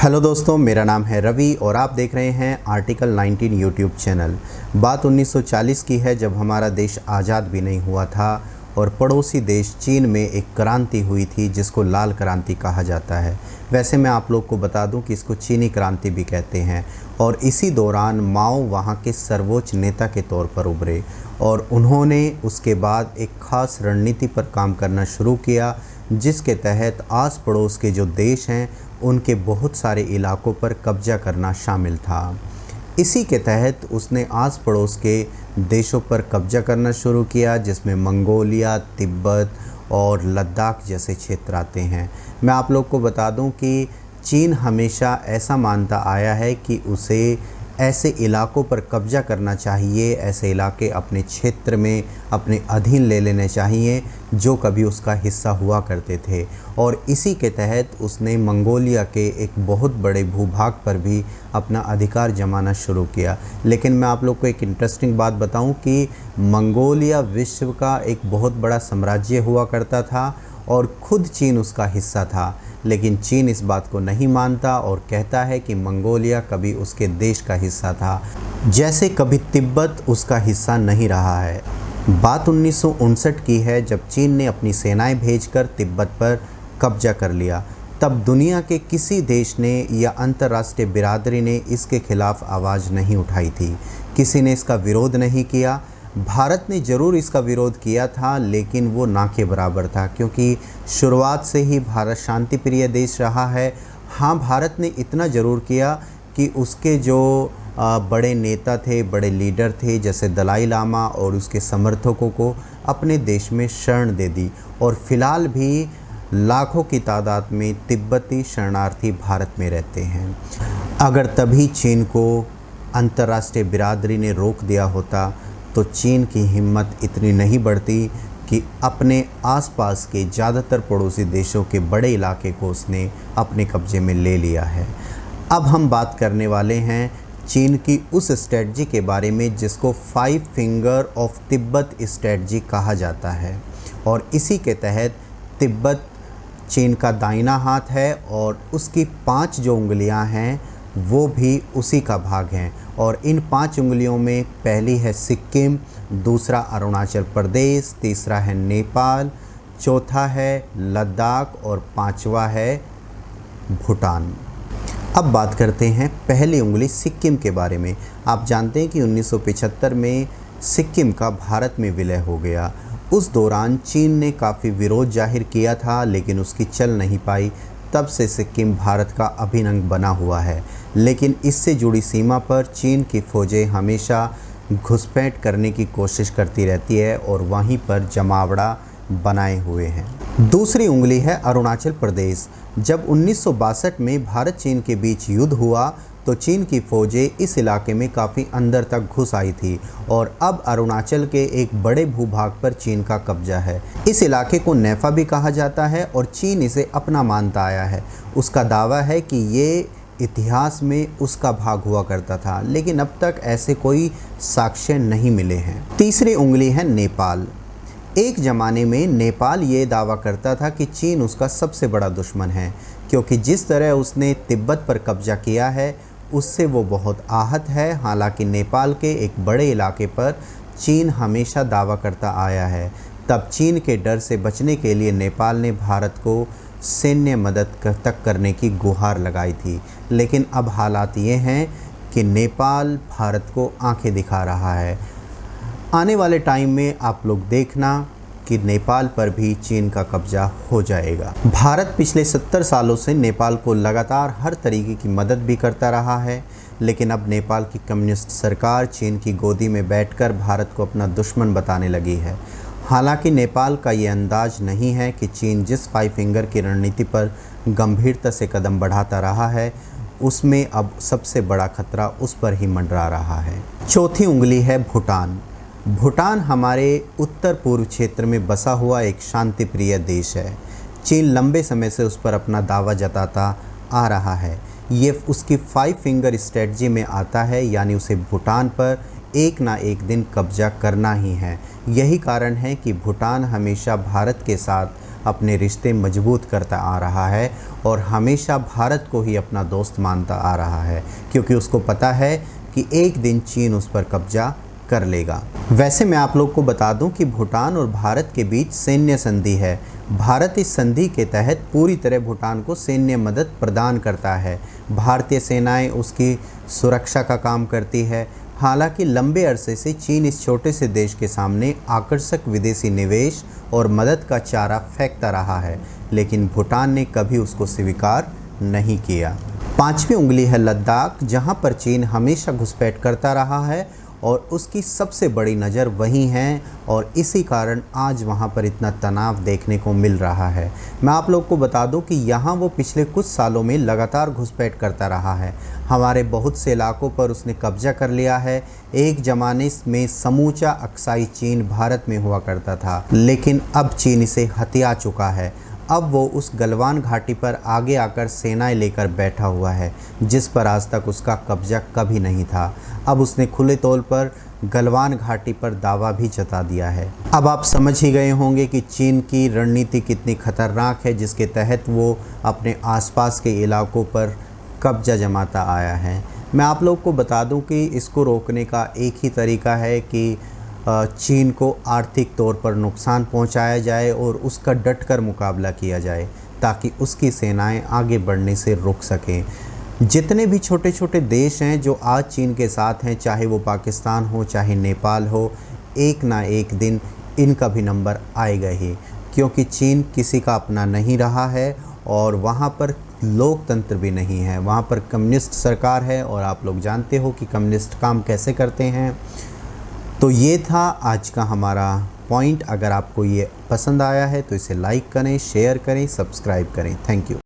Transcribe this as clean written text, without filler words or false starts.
Hello दोस्तों, मेरा नाम है रवि और आप देख रहे हैं आर्टिकल 19 यूट्यूब चैनल। बात 1940 की है, जब हमारा देश आज़ाद भी नहीं हुआ था और पड़ोसी देश चीन में एक क्रांति हुई थी जिसको लाल क्रांति कहा जाता है। वैसे मैं आप लोग को बता दूं कि इसको चीनी क्रांति भी कहते हैं। और इसी दौरान माओ वहां के सर्वोच्च नेता के तौर पर उभरे और उन्होंने उसके बाद एक ख़ास रणनीति पर काम करना शुरू किया, जिसके तहत आस पड़ोस के जो देश हैं उनके बहुत सारे इलाकों पर कब्जा करना शामिल था। इसी के तहत उसने आस पड़ोस के देशों पर कब्जा करना शुरू किया, जिसमें मंगोलिया, तिब्बत और लद्दाख जैसे क्षेत्र आते हैं। मैं आप लोग को बता दूं कि चीन हमेशा ऐसा मानता आया है कि उसे ऐसे इलाकों पर कब्जा करना चाहिए, ऐसे इलाके अपने क्षेत्र में अपने अधीन ले लेने चाहिए जो कभी उसका हिस्सा हुआ करते थे। और इसी के तहत उसने मंगोलिया के एक बहुत बड़े भूभाग पर भी अपना अधिकार जमाना शुरू किया। लेकिन मैं आप लोग को एक इंटरेस्टिंग बात बताऊं कि मंगोलिया विश्व का एक बहुत बड़ा साम्राज्य हुआ करता था और ख़ुद चीन उसका हिस्सा था। लेकिन चीन इस बात को नहीं मानता और कहता है कि मंगोलिया कभी उसके देश का हिस्सा था, जैसे कभी तिब्बत उसका हिस्सा नहीं रहा है। बात 1959 की है, जब चीन ने अपनी सेनाएं भेजकर तिब्बत पर कब्जा कर लिया। तब दुनिया के किसी देश ने या अंतर्राष्ट्रीय बिरादरी ने इसके खिलाफ आवाज़ नहीं उठाई थी, किसी ने इसका विरोध नहीं किया। भारत ने ज़रूर इसका विरोध किया था, लेकिन वो ना के बराबर था, क्योंकि शुरुआत से ही भारत शांति प्रिय देश रहा है। हाँ, भारत ने इतना ज़रूर किया कि उसके जो बड़े नेता थे, बड़े लीडर थे, जैसे दलाई लामा और उसके समर्थकों को अपने देश में शरण दे दी। और फ़िलहाल भी लाखों की तादाद में तिब्बती शरणार्थी भारत में रहते हैं। अगर तभी चीन को अंतर्राष्ट्रीय बिरादरी ने रोक दिया होता तो चीन की हिम्मत इतनी नहीं बढ़ती कि अपने आसपास के ज़्यादातर पड़ोसी देशों के बड़े इलाके को उसने अपने कब्ज़े में ले लिया है। अब हम बात करने वाले हैं चीन की उस स्ट्रेटजी के बारे में जिसको 5 फिंगर ऑफ तिब्बत स्ट्रेटजी कहा जाता है। और इसी के तहत तिब्बत चीन का दाहिना हाथ है और उसकी 5 जो उंगलियां हैं वो भी उसी का भाग हैं। और इन 5 उंगलियों में पहली है सिक्किम, दूसरा अरुणाचल प्रदेश, तीसरा है नेपाल, चौथा है लद्दाख और 5वां है भूटान। अब बात करते हैं पहली उंगली सिक्किम के बारे में। आप जानते हैं कि 1975 में सिक्किम का भारत में विलय हो गया। उस दौरान चीन ने काफ़ी विरोध जाहिर किया था, लेकिन उसकी चल नहीं पाई। तब से सिक्किम भारत का अभिन्न अंग बना हुआ है। लेकिन इससे जुड़ी सीमा पर चीन की फ़ौजें हमेशा घुसपैठ करने की कोशिश करती रहती है और वहीं पर जमावड़ा बनाए हुए हैं। दूसरी उंगली है अरुणाचल प्रदेश। जब 1962 में भारत चीन के बीच युद्ध हुआ तो चीन की फ़ौजें इस इलाके में काफ़ी अंदर तक घुस आई थी और अब अरुणाचल के एक बड़े भूभाग पर चीन का कब्जा है। इस इलाके को नेफा भी कहा जाता है और चीन इसे अपना मानता आया है। उसका दावा है कि ये इतिहास में उसका भाग हुआ करता था, लेकिन अब तक ऐसे कोई साक्ष्य नहीं मिले हैं। तीसरी उंगली है नेपाल। एक ज़माने में नेपाल ये दावा करता था कि चीन उसका सबसे बड़ा दुश्मन है, क्योंकि जिस तरह उसने तिब्बत पर कब्जा किया है उससे वो बहुत आहत है। हालांकि नेपाल के एक बड़े इलाके पर चीन हमेशा दावा करता आया है। तब चीन के डर से बचने के लिए नेपाल ने भारत को सैन्य मदद तक करने की गुहार लगाई थी। लेकिन अब हालात ये हैं कि नेपाल भारत को आंखें दिखा रहा है। आने वाले टाइम में आप लोग देखना कि नेपाल पर भी चीन का कब्जा हो जाएगा। भारत पिछले 70 सालों से नेपाल को लगातार हर तरीके की मदद भी करता रहा है, लेकिन अब नेपाल की कम्युनिस्ट सरकार चीन की गोदी में बैठकर भारत को अपना दुश्मन बताने लगी है। हालांकि नेपाल का ये अंदाज नहीं है कि चीन जिस 5 फिंगर की रणनीति पर गंभीरता से कदम बढ़ाता रहा है, उसमें अब सबसे बड़ा खतरा उस पर ही मंडरा रहा है। चौथी उंगली है भूटान। भूटान हमारे उत्तर पूर्व क्षेत्र में बसा हुआ एक शांति प्रिय देश है। चीन लंबे समय से उस पर अपना दावा जताता आ रहा है। ये उसकी 5 फिंगर स्ट्रेटजी में आता है, यानी उसे भूटान पर एक ना एक दिन कब्जा करना ही है। यही कारण है कि भूटान हमेशा भारत के साथ अपने रिश्ते मजबूत करता आ रहा है और हमेशा भारत को ही अपना दोस्त मानता आ रहा है, क्योंकि उसको पता है कि एक दिन चीन उस पर कब्जा कर लेगा। वैसे मैं आप लोग को बता दूं कि भूटान और भारत के बीच सैन्य संधि है। भारत इस संधि के तहत पूरी तरह भूटान को सैन्य मदद प्रदान करता है। भारतीय सेनाएं उसकी सुरक्षा का काम करती है। हालांकि लंबे अरसे से चीन इस छोटे से देश के सामने आकर्षक विदेशी निवेश और मदद का चारा फेंकता रहा है, लेकिन भूटान ने कभी उसको स्वीकार नहीं किया। पांचवी उंगली है लद्दाख, जहां पर चीन हमेशा घुसपैठ करता रहा है और उसकी सबसे बड़ी नज़र वहीं है और इसी कारण आज वहाँ पर इतना तनाव देखने को मिल रहा है। मैं आप लोग को बता दूं कि यहाँ वो पिछले कुछ सालों में लगातार घुसपैठ करता रहा है। हमारे बहुत से इलाकों पर उसने कब्जा कर लिया है। एक ज़माने में समूचा अक्साई चीन भारत में हुआ करता था, लेकिन अब चीन इसे हथिया चुका है। अब वो उस गलवान घाटी पर आगे आकर सेनाएं लेकर बैठा हुआ है, जिस पर आज तक उसका कब्जा कभी नहीं था। अब उसने खुले तौर पर गलवान घाटी पर दावा भी जता दिया है। अब आप समझ ही गए होंगे कि चीन की रणनीति कितनी खतरनाक है, जिसके तहत वो अपने आसपास के इलाकों पर कब्जा जमाता आया है। मैं आप लोग को बता दूं कि इसको रोकने का एक ही तरीका है कि चीन को आर्थिक तौर पर नुकसान पहुंचाया जाए और उसका डटकर मुकाबला किया जाए, ताकि उसकी सेनाएं आगे बढ़ने से रुक सकें। जितने भी छोटे छोटे देश हैं जो आज चीन के साथ हैं, चाहे वो पाकिस्तान हो चाहे नेपाल हो, एक ना एक दिन इनका भी नंबर आएगा ही, क्योंकि चीन किसी का अपना नहीं रहा है और वहाँ पर लोकतंत्र भी नहीं है। वहाँ पर कम्युनिस्ट सरकार है और आप लोग जानते हो कि कम्युनिस्ट काम कैसे करते हैं। तो ये था आज का हमारा पॉइंट। अगर आपको ये पसंद आया है तो इसे लाइक करें, शेयर करें, सब्सक्राइब करें। Thank you.